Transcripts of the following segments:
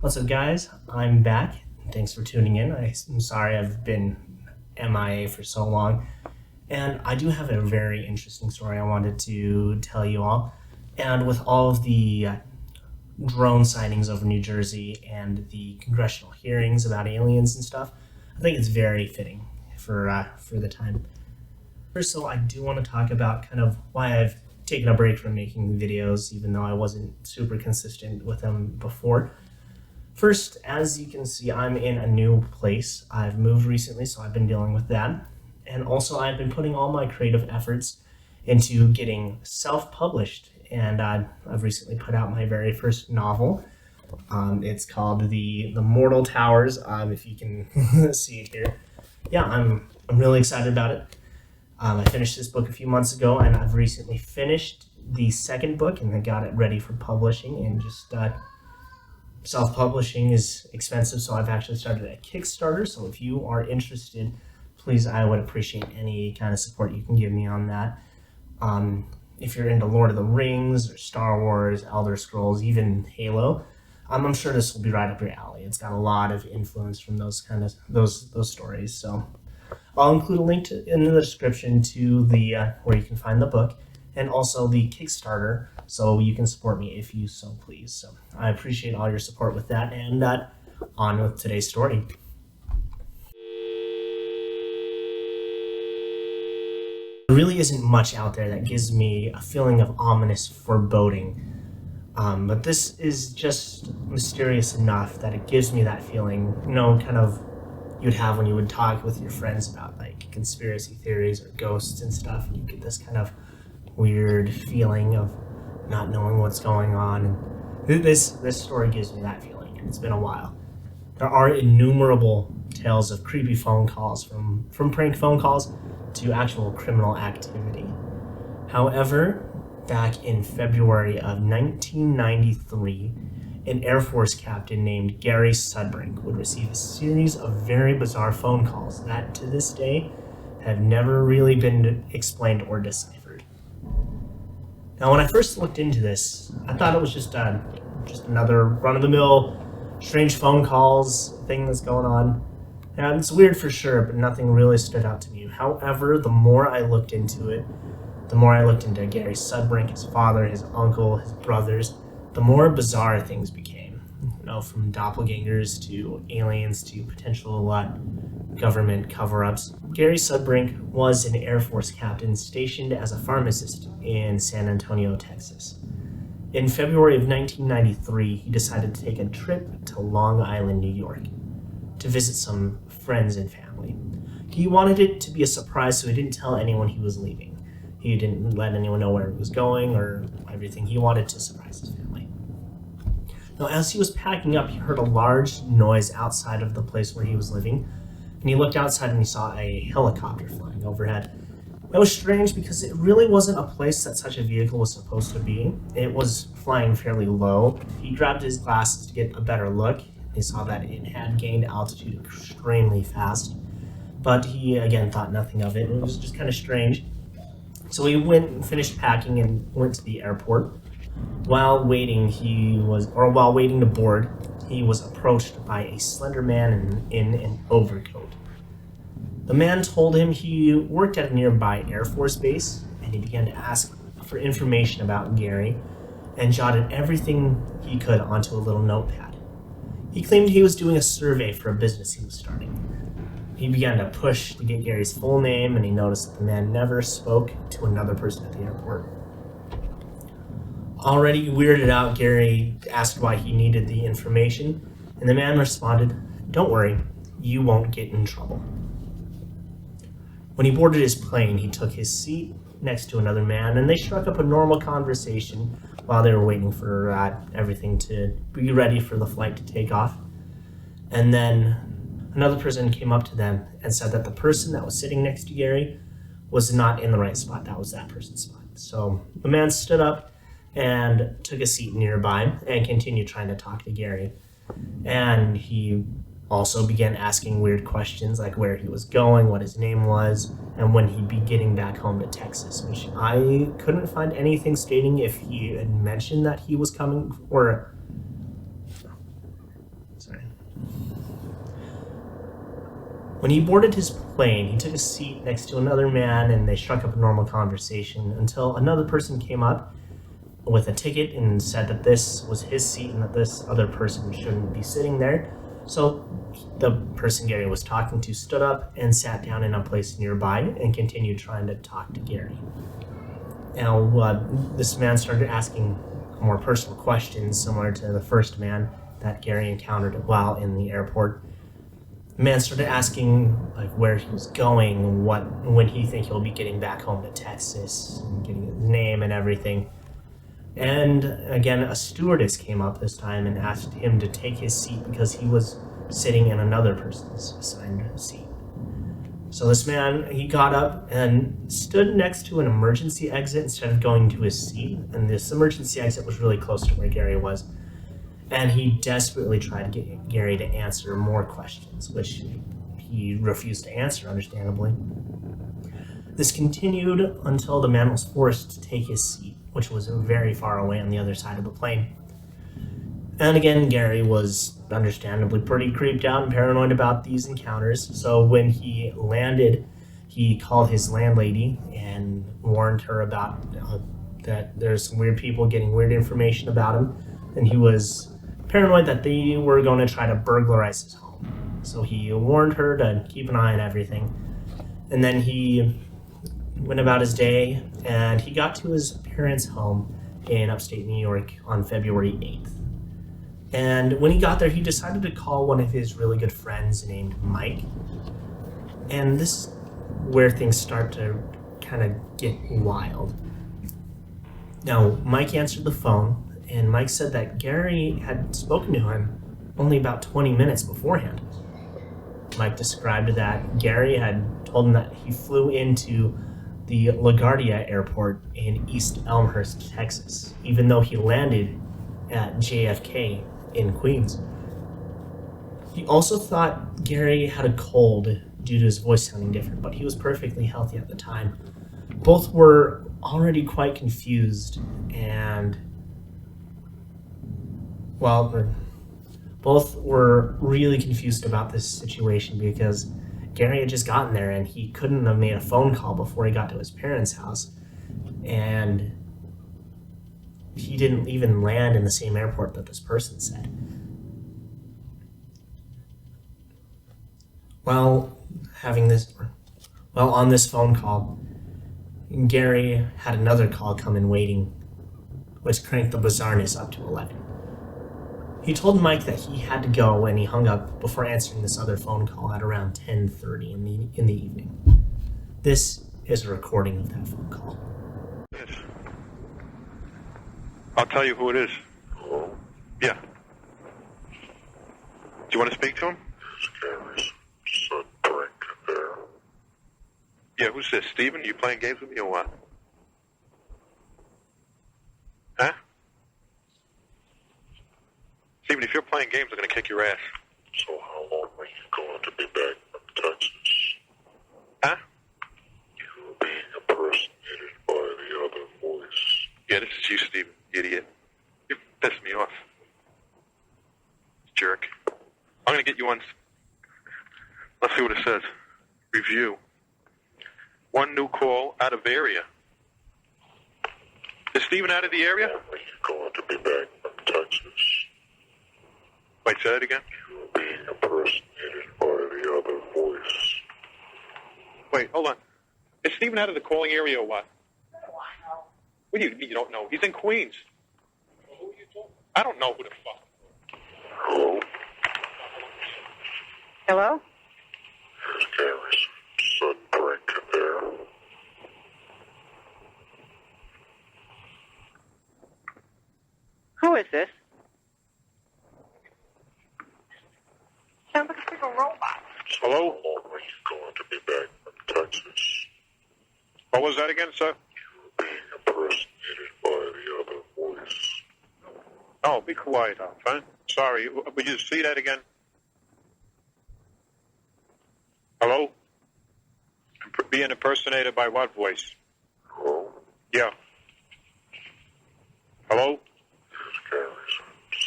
What's up, guys? I'm back. Thanks for tuning in. I'm sorry I've been MIA for so long. And I do have a very interesting story I wanted to tell you all. And with all of the drone sightings over New Jersey and the congressional hearings about aliens and stuff, I think it's very fitting for the time. First, so I do want to talk about kind of why I've taken a break from making videos, even though I wasn't super consistent with them before. First, as you can see, I'm in a new place. I've moved recently, so I've been dealing with that. And also, I've been putting all my creative efforts into getting self-published. And I've recently put out my very first novel. It's called The Mortal Towers, if you can see it here. Yeah, I'm really excited about it. I finished this book a few months ago, and I've recently finished the second book, and I got it ready for publishing, and just self-publishing is expensive, so I've actually started a Kickstarter. So if you are interested, please, I would appreciate any kind of support you can give me on that. If you're into Lord of the Rings or Star Wars, Elder Scrolls, even Halo, I'm sure this will be right up your alley. It's got a lot of influence from those stories. So I'll include a link in the description to the where you can find the book, and also the Kickstarter, so you can support me if you so please. So I appreciate all your support with that, and on with today's story. There really isn't much out there that gives me a feeling of ominous foreboding, but this is just mysterious enough that it gives me that feeling, kind of you'd have when you would talk with your friends about like conspiracy theories or ghosts and stuff, and you get this kind of weird feeling of not knowing what's going on. And this story gives me that feeling, and it's been a while. There are innumerable tales of creepy phone calls, from prank phone calls to actual criminal activity. However, back in February of 1993, an Air Force captain named Gary Sudbrink would receive a series of very bizarre phone calls that, to this day, have never really been explained or deciphered. Now, when I first looked into this, I thought it was just another run-of-the-mill strange phone calls thing that's going on. And it's weird for sure, but nothing really stood out to me. However, the more I looked into it, the more I looked into Gary Sudbrink, his father, his uncle, his brothers, the more bizarre things became. From doppelgangers to aliens to potential government cover-ups. Gary Sudbrink was an Air Force captain stationed as a pharmacist in San Antonio, Texas. In February of 1993, he decided to take a trip to Long Island, New York, to visit some friends and family. He wanted it to be a surprise, so he didn't tell anyone he was leaving. He didn't let anyone know where he was going or everything. He wanted to surprise his family. Now, as he was packing up, he heard a large noise outside of the place where he was living, and he looked outside and he saw a helicopter flying overhead. That was strange because it really wasn't a place that such a vehicle was supposed to be. It was flying fairly low. He grabbed his glasses to get a better look. He saw that it had gained altitude extremely fast, but he again thought nothing of it. It was just kind of strange. So he went and finished packing and went to the airport. While waiting to board, he was approached by a slender man in an overcoat. The man told him he worked at a nearby Air Force base, and he began to ask for information about Gary and jotted everything he could onto a little notepad. He claimed he was doing a survey for a business he was starting. He began to push to get Gary's full name, and he noticed that the man never spoke to another person at the airport. Already weirded out, Gary asked why he needed the information, and the man responded, "Don't worry, you won't get in trouble." When he boarded his plane, he took his seat next to another man, and they struck up a normal conversation while they were waiting for everything to be ready for the flight to take off. And then another person came up to them and said that the person that was sitting next to Gary was not in the right spot. That was that person's spot. So the man stood up and took a seat nearby and continued trying to talk to Gary. And he also began asking weird questions like where he was going, what his name was, and when he'd be getting back home to Texas, which I couldn't find anything stating if he had mentioned that he was coming or When he boarded his plane, he took a seat next to another man and they struck up a normal conversation until another person came up with a ticket and said that this was his seat and that this other person shouldn't be sitting there. So the person Gary was talking to stood up and sat down in a place nearby and continued trying to talk to Gary. Now, this man started asking more personal questions similar to the first man that Gary encountered while in the airport. The man started asking like where he was going, when he think he'll be getting back home to Texas, and getting his name and everything. And again, a stewardess came up this time and asked him to take his seat because he was sitting in another person's assigned seat. So this man, he got up and stood next to an emergency exit instead of going to his seat. And this emergency exit was really close to where Gary was. And he desperately tried to get Gary to answer more questions, which he refused to answer, understandably. This continued until the man was forced to take his seat, which was very far away on the other side of the plane. And again, Gary was understandably pretty creeped out and paranoid about these encounters, so when he landed, he called his landlady and warned her about that there's some weird people getting weird information about him, and he was paranoid that they were going to try to burglarize his home. So he warned her to keep an eye on everything, and then he went about his day, and he got to his parents' home in upstate New York on February 8th. And when he got there, he decided to call one of his really good friends named Mike. And this is where things start to kind of get wild. Now, Mike answered the phone, and Mike said that Gary had spoken to him only about 20 minutes beforehand. Mike described that Gary had told him that he flew into the LaGuardia Airport in East Elmhurst, Texas, even though he landed at JFK in Queens. He also thought Gary had a cold due to his voice sounding different, but he was perfectly healthy at the time. Both were already quite confused and, well, both were really confused about this situation because Gary had just gotten there and he couldn't have made a phone call before he got to his parents' house. And he didn't even land in the same airport that this person said. On this phone call, Gary had another call come in waiting, which cranked the bizarreness up to 11. He told Mike that he had to go and he hung up before answering this other phone call at around 10:30 in the evening. This is a recording of that phone call. Yes. I'll tell you who it is. Hello? Yeah. Do you want to speak to him? This is Gary's Sudbrink there. Yeah, who's this? Steven? You playing games with me or what? Huh? Steven, if you're playing games, I'm going to kick your ass. So how long are you going to be back from Texas? Huh? You were being impersonated by the other voice. Yeah, this is you, Steven, you idiot. You pissed me off. Jerk. I'm going to get you on... Let's see what it says. Review. One new call out of area. Is Steven out of the area? How long are you going to be back from Texas? Wait, say that again? You were being impersonated by the other voice. Wait, hold on. Is Steven out of the calling area or what? What do you mean you don't know? He's in Queens. I don't know who the fuck. Hello? Hello? Here's Gary's Sudbrink there. Who is this? Sounds like a freaking robot. So Hello? how long are you going to be back from Texas? What was that again, sir? You were being impersonated by the other voice. Oh, be quiet, huh? Sorry, would you see that again? Hello? Being impersonated by what voice? Hello? Yeah. Hello? Here's Gary's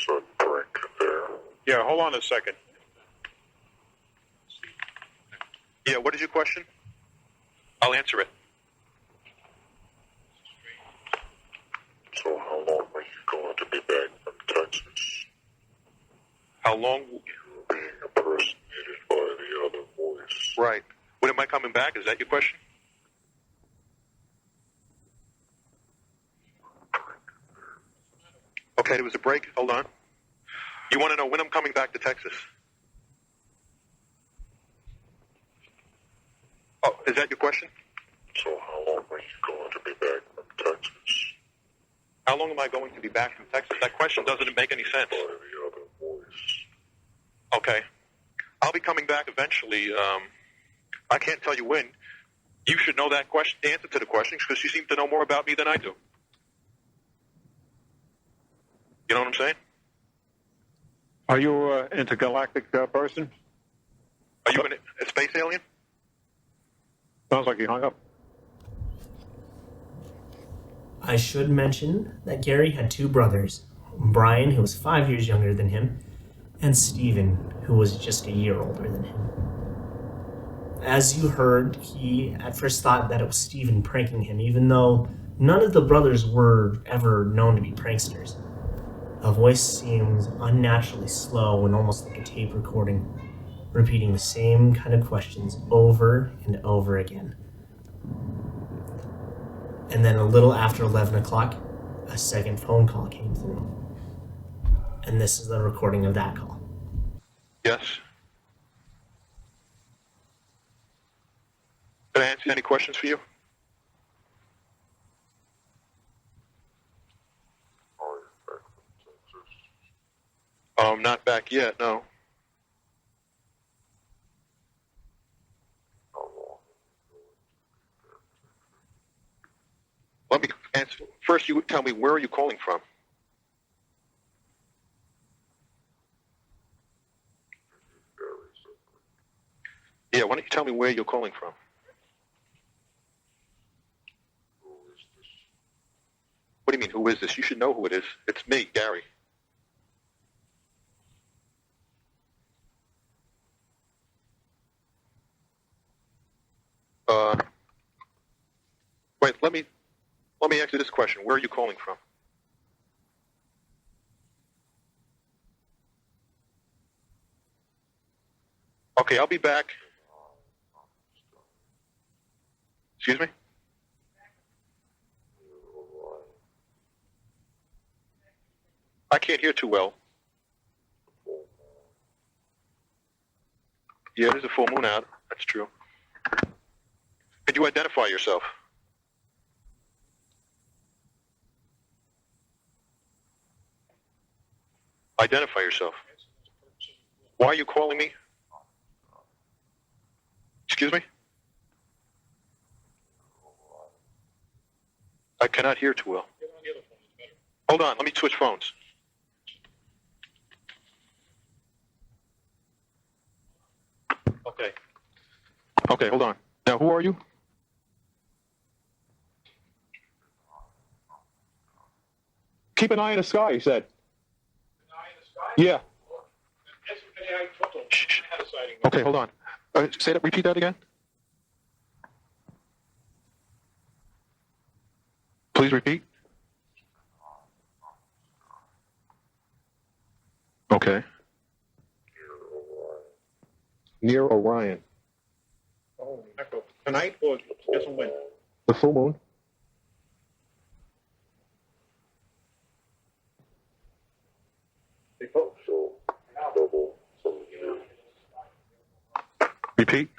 Sudbrink there. Yeah, hold on a second. Yeah, what is your question? I'll answer it. So how long are you going to be back from Texas? How long? You're being impersonated by the other voice. Right. When am I coming back? Is that your question? Okay, there was a break. Hold on. You want to know when I'm coming back to Texas? Oh, is that your question? So how long are you going to be back from Texas? How long am I going to be back from Texas? That question doesn't make any sense. By the other voice. Okay. I'll be coming back eventually. I can't tell you when. You should know that question, the answer to the question, because you seem to know more about me than I do. You know what I'm saying? Are you an intergalactic person? Are you a space alien? Sounds like you hung up. I should mention that Gary had two brothers, Brian, who was 5 years younger than him, and Stephen, who was just a year older than him. As you heard, he at first thought that it was Stephen pranking him, even though none of the brothers were ever known to be pranksters. A voice seemed unnaturally slow and almost like a tape recording, repeating the same kind of questions over and over again. And then a little after 11 o'clock, a second phone call came through. And this is the recording of that call. Yes. Did I answer any questions for you? Are you back from Texas? Not back yet, no. How long are you going to be back? Let me answer. First, you tell me, where are you calling from? Very simply. Yeah, why don't you tell me where you're calling from? Who is this? What do you mean, who is this? You should know who it is. It's me, Gary. Wait, let me ask you this question. Where are you calling from? Okay, I'll be back. Excuse me? I can't hear too well. Yeah, there's a full moon out. That's true. Could you identify yourself? Identify yourself. Why are you calling me? Excuse me? I cannot hear too well. Hold on, let me switch phones. Okay. Okay, hold on. Now, who are you? Keep an eye in the sky, he said. Yeah. Shh. Okay, hold on. Say that. Repeat that again. Please repeat. Okay. Near Orion. Oh, tonight or just when? The full moon. So, double some years. Repeat.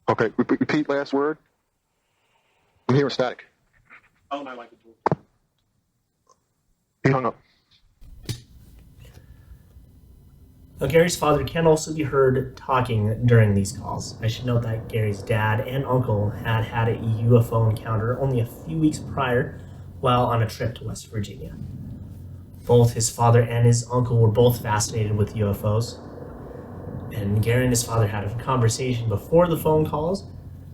Okay, repeat last word. I'm hearing static. He hung up. Now, Gary's father can also be heard talking during these calls. I should note that Gary's dad and uncle had had a UFO encounter only a few weeks prior while on a trip to West Virginia. Both his father and his uncle were both fascinated with UFOs. And Gary and his father had a conversation before the phone calls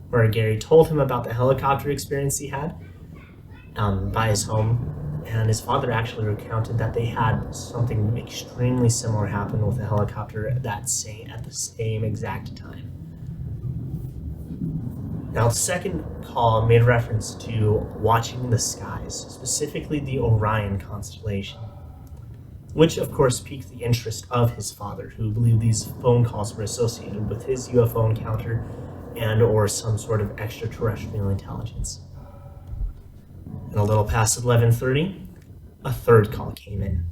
where Gary told him about the helicopter experience he had by his home and his father actually recounted that they had something extremely similar happen with a helicopter at the same exact time. Now, the second call made reference to watching the skies, specifically the Orion constellation, which of course piqued the interest of his father, who believed these phone calls were associated with his UFO encounter and or some sort of extraterrestrial intelligence. And a little past 11:30, a third call came in.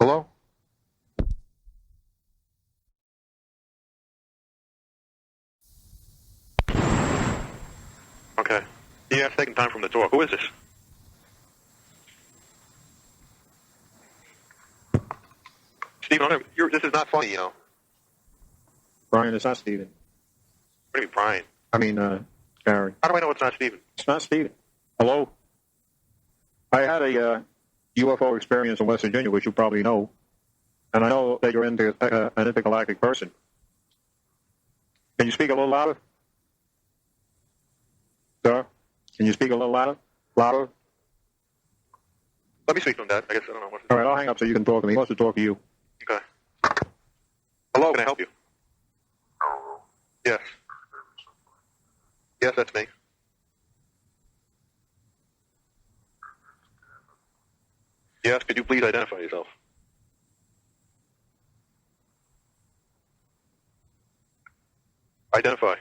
Hello? Okay. Yeah, it's taking time from the door. Who is this? Stephen, this is not funny, you know. Brian, it's not Steven. What do you mean, Brian? I mean, Gary. How do I know it's not Stephen? It's not Steven. Hello? I had a UFO experience in West Virginia, which you probably know. And I know that you're into an intergalactic person. Can you speak a little louder? Sir? Can you speak a little louder? Louder? Let me speak to him, Dad. I guess I don't know what to All right, I'll hang up so you can talk to me. He wants to talk to you. Okay. Hello, can I help you? Yes. Yes, that's me. Yes, could you please identify yourself? Identify.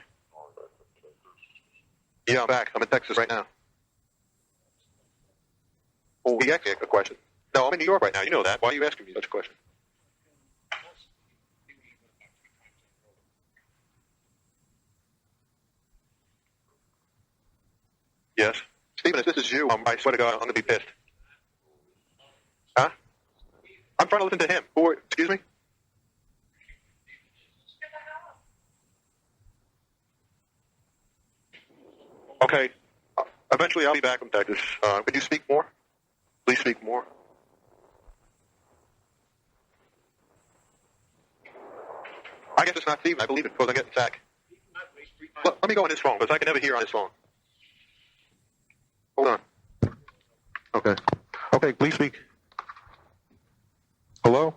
Yeah, I'm back. I'm in Texas right now. Oh, he asked me a question. No, I'm in New York right now. You know that. Why are you asking me such a question? Yes. Stephen, if this is you, I swear to God, I'm going to be pissed. Huh? I'm trying to listen to him. Excuse me? Okay. Eventually, I'll be back from Texas. Could you speak more? Please speak more. I guess it's not Stephen. I believe it because I'm getting sacked. Let me go on his phone because I can never hear on his phone. Hold on. Okay. Okay, please speak. Hello?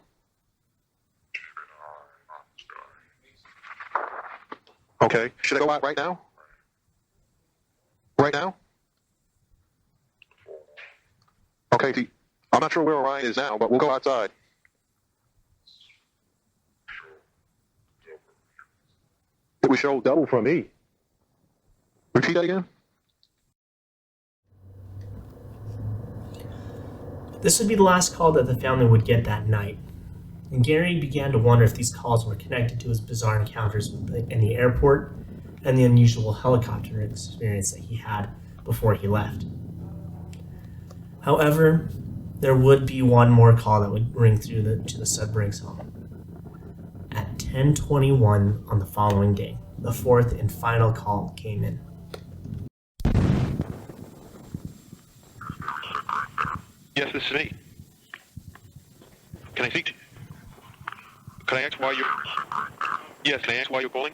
Okay. Should I go out right now? Right now? Okay, see, I'm not sure where Orion is now, but we'll go outside. It would show double from me. Repeat that again? This would be the last call that the family would get that night, and Gary began to wonder if these calls were connected to his bizarre encounters in the airport and the unusual helicopter experience that he had before he left. However, there would be one more call that would ring through to the Sudbrink's home. At 10:21 on the following day, the fourth and final call came in. Yes, this is me. Can I speak? Can I ask why you're... Yes, can I ask why you're calling?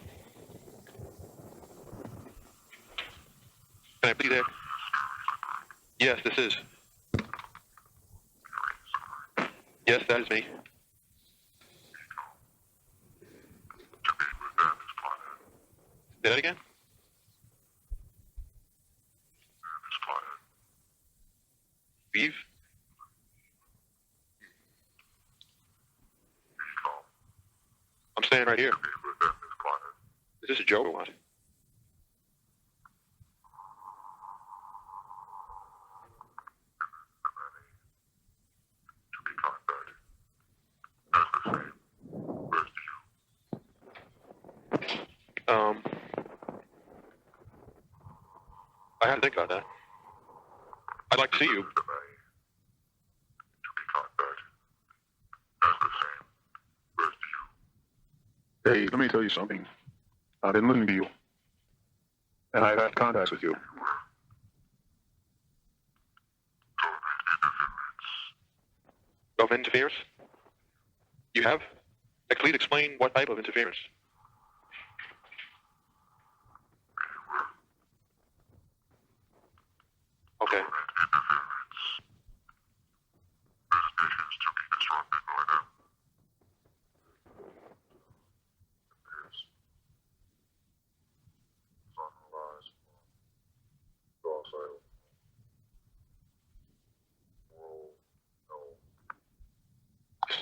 Can I please ask? Yes, this is. Yes, that is me. Say that again? Leave? I'm staying right here. Is this a joke or what? I had to think about that. I'd like to see you. Hey, let me tell you something. I've been listening to you. And I've had contacts with you. Of interference? You have? Please explain what type of interference. Okay.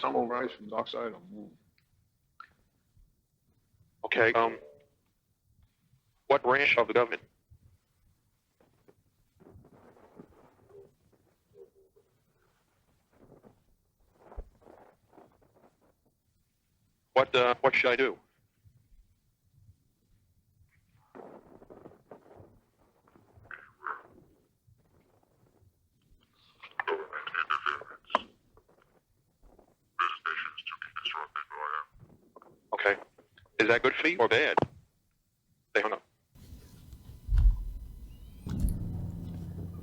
sun will rise from the dark side of the moon. Okay. What branch of the government? What should I do? Government interference. Business nations to be disrupted by Okay. Is that good for me or bad? They hung up.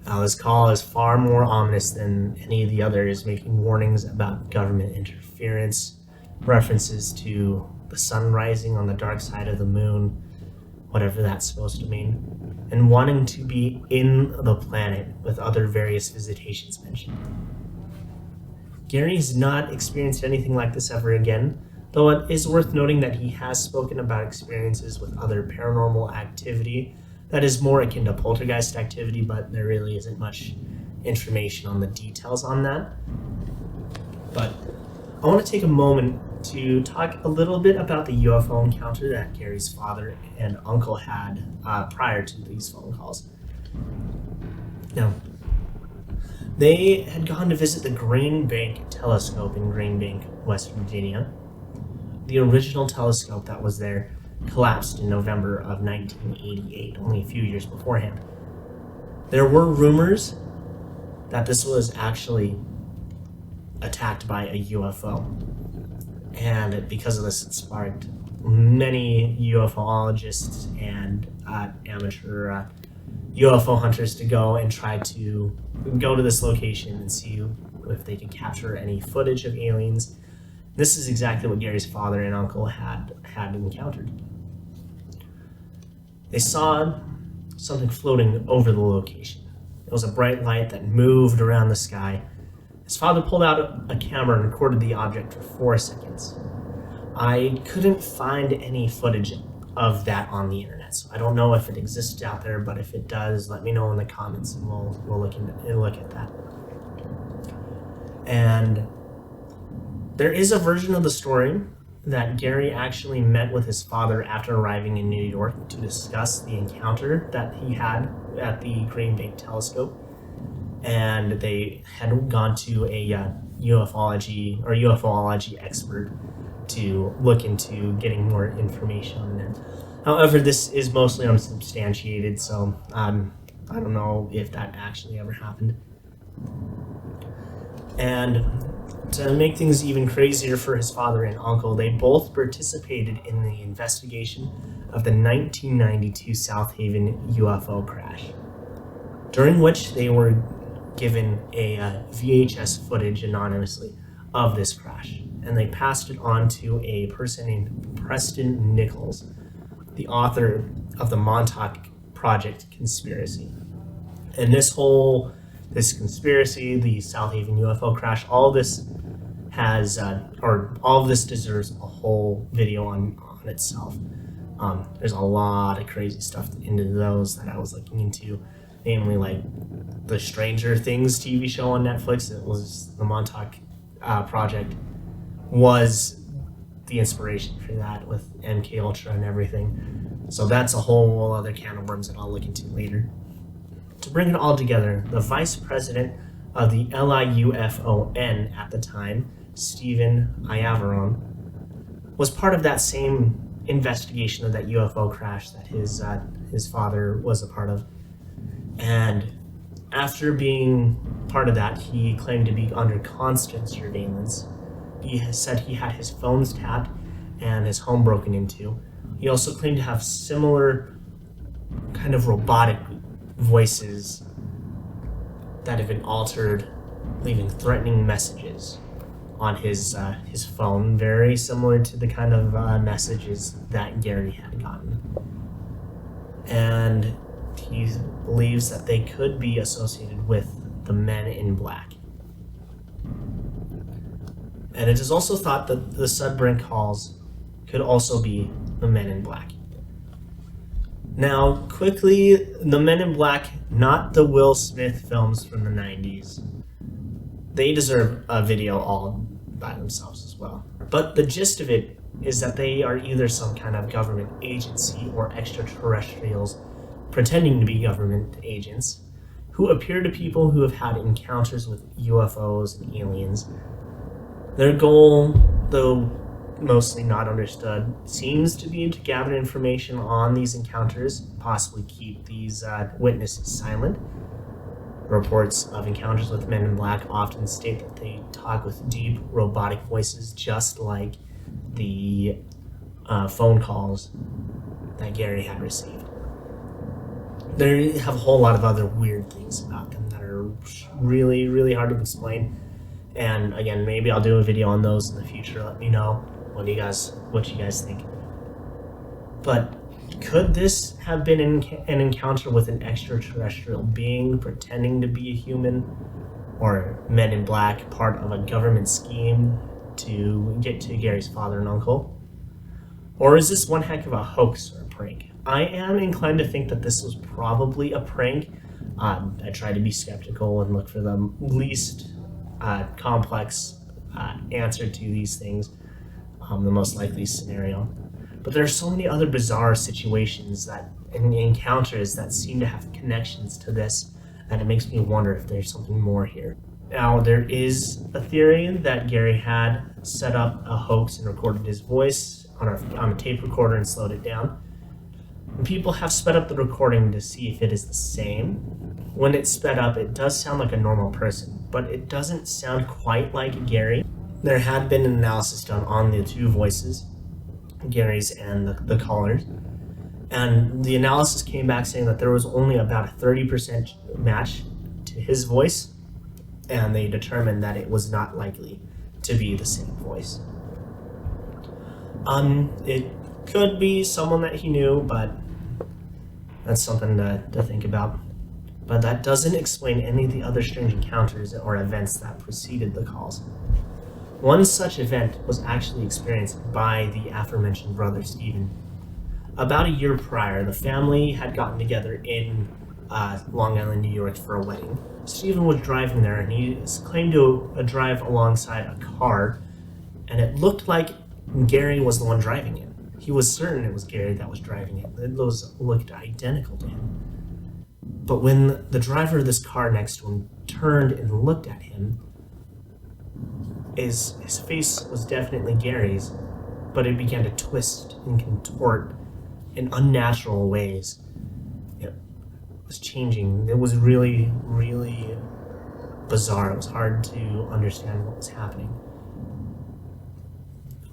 Now, this call is far more ominous than any of the others, making warnings about government interference, references to the sun rising on the dark side of the moon, whatever that's supposed to mean, and wanting to be in the planet with other various visitations mentioned. Gary's not experienced anything like this ever again, though it is worth noting that he has spoken about experiences with other paranormal activity that is more akin to poltergeist activity, but there really isn't much information on the details on that. But I want to take a moment to talk a little bit about the UFO encounter that Gary's father and uncle had prior to these phone calls. Now, they had gone to visit the Green Bank telescope in Green Bank, West Virginia. The original telescope that was there collapsed in November of 1988, only a few years beforehand. There were rumors that this was actually attacked by a UFO. And because of this, it sparked many UFOologists and amateur UFO hunters to go and try to go to this location and see if they could capture any footage of aliens. This is exactly what Gary's father and uncle had encountered. They saw something floating over the location. It was a bright light that moved around the sky. His father pulled out a camera and recorded the object for 4 seconds. I couldn't find any footage of that on the internet, so I don't know if it exists out there, but if it does, let me know in the comments and we'll look at that. And there is a version of the story that Gary actually met with his father after arriving in New York to discuss the encounter that he had at the Green Bank telescope. And they had gone to a UFOlogy expert to look into getting more information on it. However, this is mostly unsubstantiated, so I don't know if that actually ever happened. And to make things even crazier for his father and uncle, they both participated in the investigation of the 1992 South Haven UFO crash, during which they were given a VHS footage anonymously of this crash, and they passed it on to a person named Preston Nichols, the author of the Montauk Project conspiracy. And this conspiracy, the South Haven UFO crash, all of this deserves a whole video on itself. There's a lot of crazy stuff into those that I was looking into, namely like the Stranger Things TV show on Netflix. It was the Montauk Project was the inspiration for that, with MK Ultra and everything. So that's a whole other can of worms that I'll look into later. To bring it all together, the vice president of the LIUFON at the time, Stephen Iavarone, was part of that same investigation of that UFO crash that his father was a part of. And after being part of that, he claimed to be under constant surveillance. He said he had his phones tapped and his home broken into. He also claimed to have similar kind of robotic voices that have been altered, leaving threatening messages on his phone, very similar to the kind of messages that Gary had gotten. And he believes that they could be associated with the Men in Black. And it is also thought that the Sudbrink calls could also be the Men in Black. Now, quickly, the Men in Black, not the Will Smith films from the 90s. They deserve a video all by themselves as well. But the gist of it is that they are either some kind of government agency or extraterrestrials pretending to be government agents who appear to people who have had encounters with UFOs and aliens. Their goal, though mostly not understood, seems to be to gather information on these encounters, possibly keep these witnesses silent. Reports of encounters with men in black often state that they talk with deep, robotic voices, just like the phone calls that Gary had received. They have a whole lot of other weird things about them that are really, really hard to explain. And again, maybe I'll do a video on those in the future. Let me know what you guys think. But could this have been an encounter with an extraterrestrial being pretending to be a human, or men in black, part of a government scheme to get to Gary's father and uncle? Or is this one heck of a hoax or a prank? I am inclined to think that this was probably a prank. I try to be skeptical and look for the least complex answer to these things, the most likely scenario. But there are so many other bizarre situations and encounters that seem to have connections to this, and it makes me wonder if there's something more here. Now, there is a theory that Gary had set up a hoax and recorded his voice on a tape recorder and slowed it down. And people have sped up the recording to see if it is the same. When it's sped up, it does sound like a normal person, but it doesn't sound quite like Gary. There had been an analysis done on the two voices, Gary's and the caller's, and the analysis came back saying that there was only about a 30% match to his voice, and they determined that it was not likely to be the same voice. It could be someone that he knew, but that's something to think about. But that doesn't explain any of the other strange encounters or events that preceded the calls. One such event was actually experienced by the aforementioned brother Stephen. About a year prior, the family had gotten together in Long Island, New York for a wedding. Stephen was driving there, and he claimed to drive alongside a car, and it looked like Gary was the one driving it. He was certain it was Gary that was driving it. Those looked identical to him. But when the driver of this car next to him turned and looked at him, his face was definitely Gary's, but it began to twist and contort in unnatural ways. It was changing. It was really, really bizarre. It was hard to understand what was happening.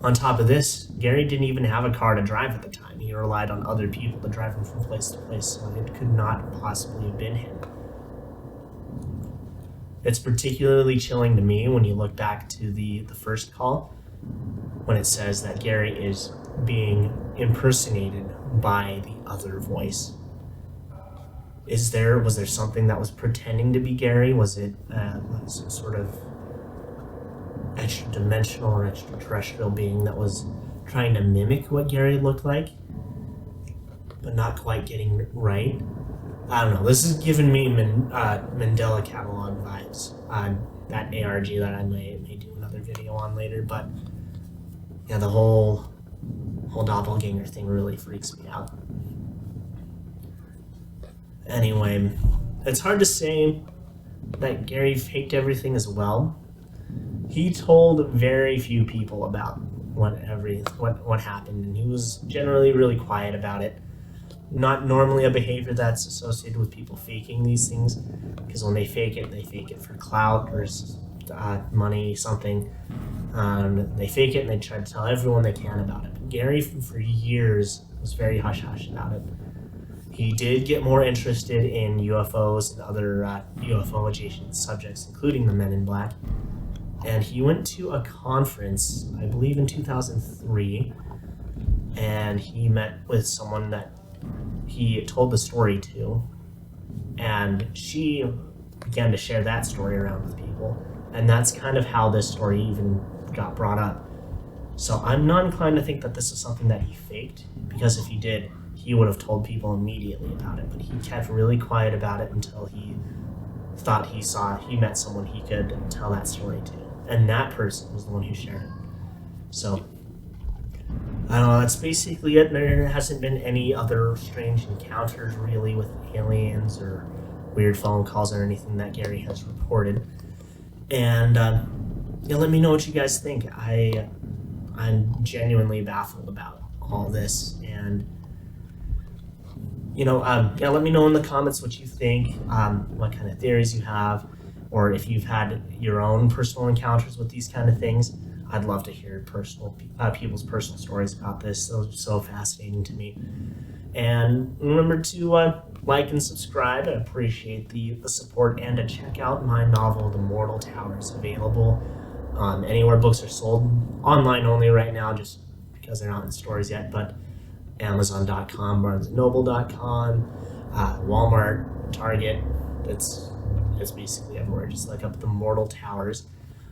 On top of this, Gary didn't even have a car to drive at the time. He relied on other people to drive him from place to place, so it could not possibly have been him. It's particularly chilling to me when you look back to the first call, when it says that Gary is being impersonated by the other voice. Was there something that was pretending to be Gary? Was it some sort of extra-dimensional or extraterrestrial being that was trying to mimic what Gary looked like, but not quite getting it right? I don't know. This is giving me Mandela Catalog vibes. That ARG that I may do another video on later, but yeah, the whole doppelganger thing really freaks me out. Anyway, it's hard to say that Gary faked everything as well. He told very few people about what happened, and he was generally really quiet about it. Not normally a behavior that's associated with people faking these things, because when they fake it for clout or money, something. They fake it and they try to tell everyone they can about it. But Gary, for years, was very hush-hush about it. He did get more interested in UFOs and other UFO-adjacent subjects, including the Men in Black. And he went to a conference, I believe in 2003, and he met with someone that he told the story to, and she began to share that story around with people, and that's kind of how this story even got brought up. So I'm not inclined to think that this is something that he faked, because if he did, he would have told people immediately about it, but he kept really quiet about it until he thought he met someone he could tell that story to. and that person was the one who shared it. So I don't know, that's basically it. There hasn't been any other strange encounters really with aliens or weird phone calls or anything that Gary has reported. And yeah, let me know what you guys think. I'm genuinely baffled about all this, and yeah, let me know in the comments what you think, what kind of theories you have, or if you've had your own personal encounters with these kind of things. I'd love to hear people's personal stories about this. So fascinating to me. And remember to like and subscribe. I appreciate the support, and to check out my novel, The Mortal Towers, available anywhere books are sold. Online only right now, just because they're not in stores yet, but Amazon.com, BarnesandNoble.com, Walmart, Target. It's basically everywhere. Just look up The Mortal Towers.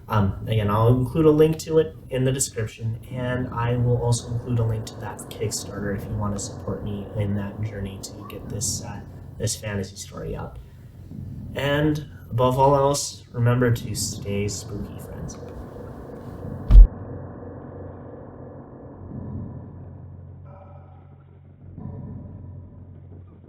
Again, I'll include a link to it in the description, and I will also include a link to that Kickstarter if you want to support me in that journey to get this fantasy story out. And above all else, remember to stay spooky, friends.